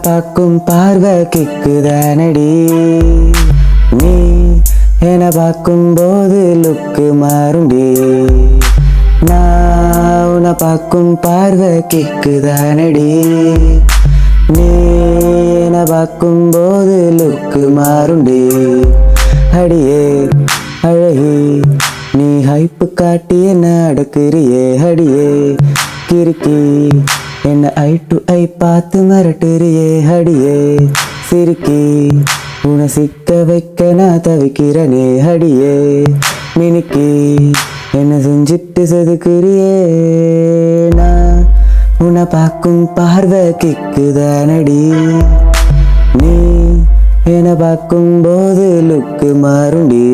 பார்க்கும் பார்வை கிக்குதானடி. நீ என பார்க்கும் போது லுக்கு மாறுண்டி. நான் உன்னை பார்க்கும் பார்வை கிக்குதானடி. நீ என பார்க்கும் போது லுக்கு மாறுண்டி. அடியே அழகி நீ ஹைப்பு காட்டி என்ன அடக்குறியே. அடியே கிறுக்கி என்ன ஐ டு ஐ பார்த்து மிரட்டுறியே. அடியே சிரிக்கி உன்னை சிக்க வைக்க நான் தவிக்கிறனே. அடியே மினுக்கி என்ன செஞ்சுட்டு செதுக்குறியே. நான் உன்னை பார்க்கும் பார்வை கிக்குதானடி. நீ என்னை பார்க்கும் போது லுக்கு மாறுண்டி.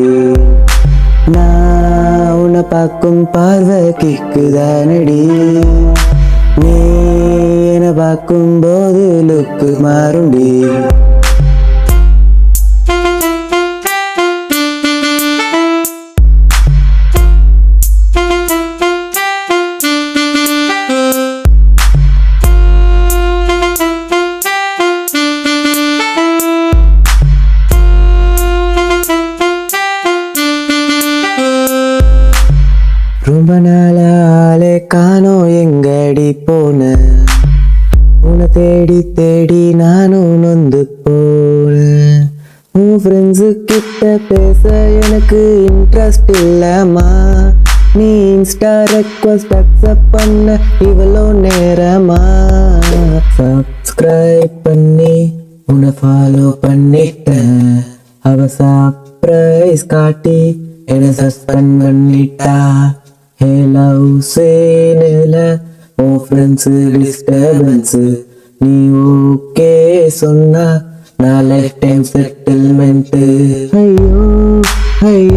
நான் உன்னை பார்க்கும் பார்வை கிக்குதானடி. நீ என்னை பார்க்கும் போது லுக்கு மாறுண்டி. ரொம்ப நாளாலே காணோம் எங்கடி போன. உன்னை தேடி தேடி நானும் நொந்து போன. உன் ஃப்ரெண்ட்ஸு கிட்ட பேச எனக்கு இன்ட்ரெஸ்ட் இல்லம்மா. நீ இன்ஸ்டா ரெக்வஸ்ட் அக்செப்ட் பண்ண இவ்வளோ நேரமா. சப்ஸ்கிரைப் பண்ணி உன்னை ஃபாலோ பண்ணிட்டேன். அவ சர்ப்ரைஸ் காட்டி என்ன சஸ்பெண்ட் பண்ணிட்டா. லவ் சேனல உன் ஃப்ரெண்ட்ஸு டிஸ்டர்பன்ஸு. நீ ஓகே சொன்னா நான் லைஃப் டைம் செட்டில்மெண்ட்டு. ஐயோ ஐயோ